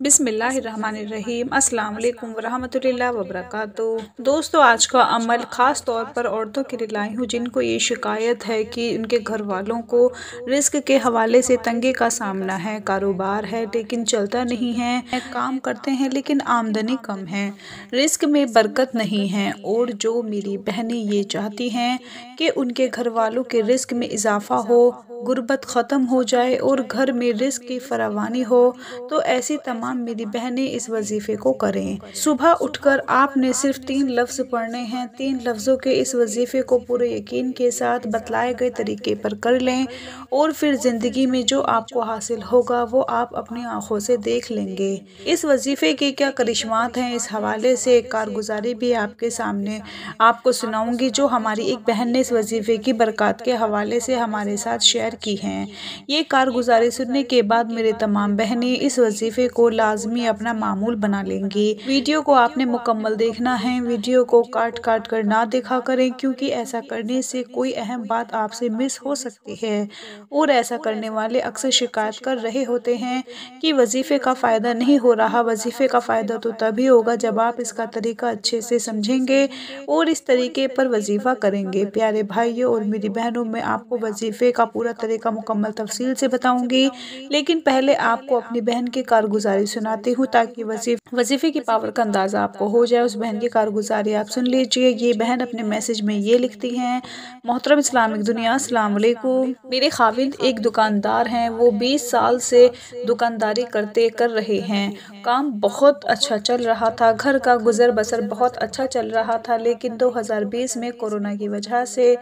बिस्मिल्लाहिर्रहमानिर्रहीम। अस्सलाम वालेकुम वरहमतुल्लाहि वबरकातुहू। दोस्तों, आज का अमल ख़ास तौर पर औरतों के लिए लाई हूँ जिनको ये शिकायत है कि उनके घर वालों को रिस्क के हवाले से तंगी का सामना है। कारोबार है लेकिन चलता नहीं है, काम करते हैं लेकिन आमदनी कम है, रिस्क में बरकत नहीं है। और जो मेरी बहनें ये चाहती हैं कि उनके घर वालों के रिस्क में इजाफा हो, गुर्बत ख़त्म हो जाए और घर में रिस्क की फरावानी हो, तो ऐसी तमाम मेरी बहनें इस वजीफ़े को करें। सुबह उठकर आपने सिर्फ 3 लफ्ज़ पढ़ने हैं। 3 लफ्ज़ों के इस वजीफ़े को पूरे यकीन के साथ बतलाए गए तरीके पर कर लें और फिर ज़िंदगी में जो आपको हासिल होगा वो आप अपनी आँखों से देख लेंगे। इस वजीफ़े के क्या करिश्मात हैं, इस हवाले से एक कारगुजारी भी आपके सामने आपको सुनाऊंगी जो हमारी एक बहन ने इस वजीफ़े की बरकत के हवाले से हमारे साथ शेयर की हैं। ये कारगुजारी सुनने के बाद मेरे तमाम बहनें इस वजीफ़े को लाजमी अपना मामूल बना लेंगी। वीडियो को आपने मुकम्मल देखना है, वीडियो को काट काट कर ना देखा करें क्योंकि ऐसा करने से कोई अहम बात आपसे मिस हो सकती है। और ऐसा करने वाले अक्सर शिकायत कर रहे होते हैं कि वजीफ़े का फ़ायदा नहीं हो रहा। वजीफ़े का फ़ायदा तो तभी होगा जब आप इसका तरीका अच्छे से समझेंगे और इस तरीके पर वजीफ़ा करेंगे। प्यारे भाइयों और मेरी बहनों, मैं आपको वजीफ़े का पूरा तरीका मुकम्मल तफसील से बताऊंगी, लेकिन पहले आपको अपनी बहन की कारगुजारी सुनाती हूँ ताकि वजीफ़े की पावर का अंदाज़ा आपको हो जाए। उस बहन की कारगुजारी आप सुन लीजिए। ये बहन अपने मैसेज में ये लिखती हैं, मोहतरम इस्लामिक दुनिया, अस्सलाम वालेकुम। मेरे खाविंद एक दुकानदार हैं, वो 20 साल से दुकानदारी कर रहे हैं। काम बहुत अच्छा चल रहा था, घर का गुजर बसर बहुत अच्छा चल रहा था, लेकिन 2020 में कोरोना की वजह से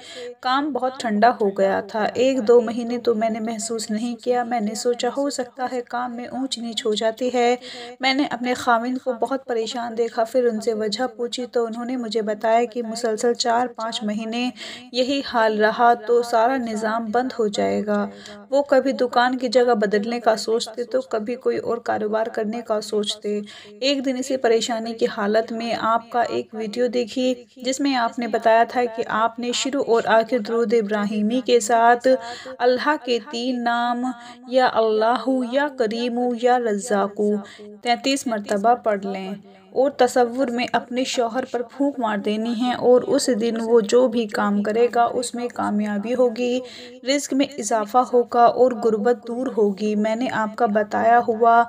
काम बहुत ठंडा हो गया था। 1-2 महीने तो मैंने महसूस नहीं किया। मैंने सोचा हो सकता है काम में ऊंच नीच हो जाती है। मैंने अपने खाविंद को बहुत परेशान देखा, फिर उनसे वजह पूछी तो उन्होंने मुझे बताया कि मुसलसल 4-5 महीने यही हाल रहा तो सारा निज़ाम बंद हो जाएगा। वो कभी दुकान की जगह बदलने का सोचते तो कभी कोई और कारोबार करने का सोचते। एक दिन इसी परेशानी की हालत में आपका एक वीडियो देखी जिसमें आपने बताया था कि आपने शुरू और आखिर दुरूद इब्राहिमी के साथ अल्लाह के 3 नाम या अल्लाहु या करीमु या रज़्ज़ाकु 33 मरतबा पढ़ लें और तसव्वुर में अपने शौहर पर फूंक मार देनी है और उस दिन वो जो भी काम करेगा उसमें कामयाबी होगी, रिस्क में इजाफा होगा और गुर्बत दूर होगी। मैंने आपका बताया हुआ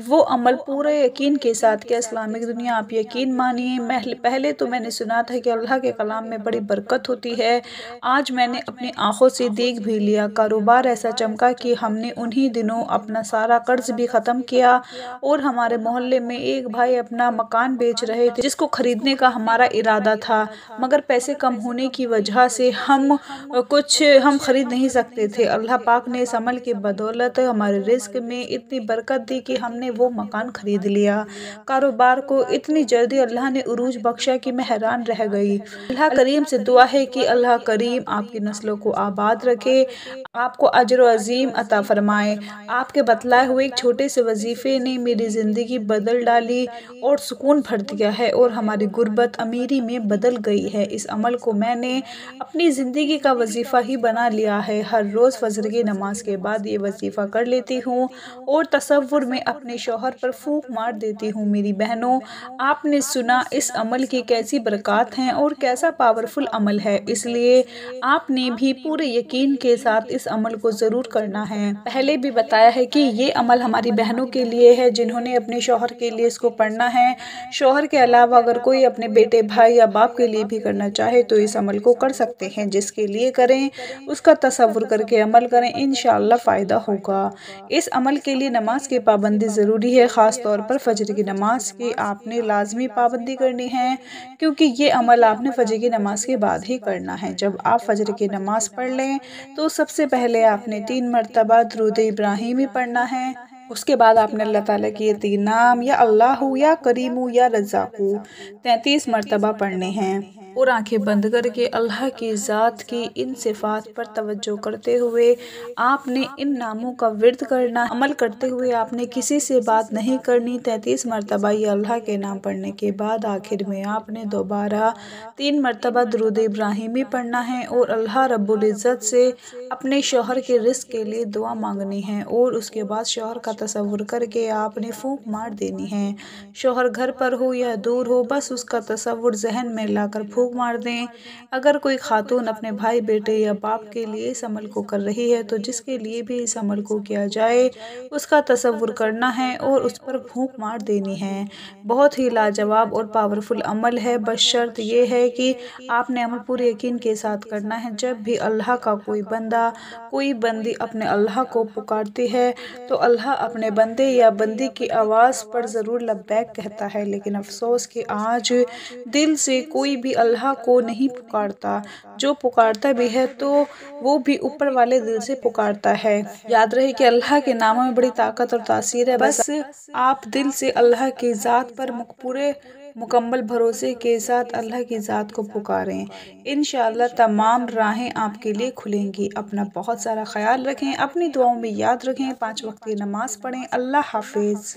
वो अमल पूरे यकीन के साथ किया। इस्लामिक दुनिया, आप यकीन मानिए, पहले तो मैंने सुना था कि अल्लाह के कलाम में बड़ी बरकत होती है। आज मैंने अपनी आंखों से देख भी लिया। कारोबार ऐसा चमका कि हमने उन्हीं दिनों अपना सारा कर्ज भी ख़त्म किया और हमारे मोहल्ले में एक भाई अपना मकान बेच रहे थे जिसको खरीदने का हमारा इरादा था, मगर पैसे कम होने की वजह से हम खरीद नहीं सकते थे। अल्लाह पाक ने इस अमल की बदौलत हमारे रिस्क में इतनी बरकत दी कि हमने वो मकान खरीद लिया। कारोबार को इतनी जल्दी अल्लाह ने उरूज बख्शा कि मैं हैरान रह गई। अल्लाह करीम से दुआ है कि अल्लाह करीम आपकी नस्लों को आबाद रखे, आपको अजर अजीम अता फरमाए। आपके बतलाए हुए एक छोटे से वजीफ़े ने मेरी ज़िंदगी बदल डाली और सुकून भर दिया है और हमारी गुर्बत अमीरी में बदल गई है। इस अमल को मैंने अपनी ज़िंदगी का वजीफ़ा ही बना लिया है। हर रोज़ फजर की नमाज के बाद ये वजीफ़ा कर लेती हूँ और तसव्वुर में अपने शौहर पर फूंक मार देती हूँ। मेरी बहनों, आपने सुना इस अमल की कैसी बरकत हैं और कैसा पावरफुल अमल है, इसलिए आपने भी पूरे यकीन के साथ इस अमल को ज़रूर करना है। पहले भी बताया है कि ये अमल हमारी बहनों के लिए है जिन्होंने अपने शौहर के लिए इसको पढ़ना है। शौहर के अलावा अगर कोई अपने बेटे, भाई या बाप के लिए भी करना चाहे तो इस अमल को कर सकते हैं। जिसके लिए करें उसका तसव्वुर करके अमल करें, इंशाअल्लाह फ़ायदा होगा। इस अमल के लिए नमाज की पाबंदी ज़रूरी है, ख़ास तौर पर फजर की नमाज की आपने लाजमी पाबंदी करनी है क्योंकि ये अमल आपने फजर की नमाज के बाद ही करना है। जब आप फजर की नमाज पढ़ लें तो सबसे पहले आपने 3 मरतबा दुरूद इब्राहिमी पढ़ना है। उसके बाद आपने अल्लाह ताला के ये 3 नाम या अल्लाहु या करीमु या रज़्ज़ाकु 33 मरतबा पढ़ने हैं। اور آنکھیں بند کر کے اللہ کی ذات کی ان صفات پر توجہ کرتے ہوئے آپ نے ان ناموں کا ورد کرنا، عمل کرتے ہوئے آپ نے کسی سے بات نہیں کرنی۔ 33 مرتبہ یہ اللہ کے نام پڑھنے کے بعد آخر میں آپ نے دوبارہ 3 مرتبہ درود ابراہیمی پڑھنا ہے اور اللہ رب العزت سے اپنے شوہر کے رزق کے لیے دعا مانگنی ہے، اور اس کے بعد شوہر کا تصور کر کے آپ نے پھونک مار دینی ہے۔ شوہر گھر پر ہو یا دور ہو، بس اس کا تصور ذہن میں لا کر پھونک مار دیں۔ اگر کوئی خاتون اپنے بھائی، بیٹے یا باپ کے لیے اس عمل کو کر رہی ہے تو جس کے لیے بھی اس عمل کو کیا جائے اس کا تصور کرنا ہے اور اس پر پھونک مار دینی ہے۔ بہت ہی لاجواب اور پاورفل عمل ہے، بس شرط یہ ہے کہ آپ نے عمل پورے یقین کے ساتھ کرنا ہے۔ جب بھی اللہ کا کوئی بندہ، کوئی بندی اپنے اللہ کو پکارتی ہے تو اللہ اپنے بندے یا بندی کی آواز پر ضرور لبیک کہتا ہے، لیکن افسوس کہ آج دل سے کوئی بھی اللہ کو نہیں پکارتا، جو پکارتا بھی ہے تو وہ بھی اوپر والے دل سے پکارتا ہے۔ یاد رہے کہ اللہ کے ناموں میں بڑی طاقت اور تاثیر ہے، بس آپ دل سے اللہ کی ذات پر پورے مکمل بھروسے کے ساتھ اللہ کی ذات کو پکاریں۔ انشاءاللہ تمام راہیں آپ کے لیے کھلیں گی۔ اپنا بہت سارا خیال رکھیں، اپنی دعاؤں میں یاد رکھیں، 5 وقت کی نماز پڑھیں۔ اللہ حافظ۔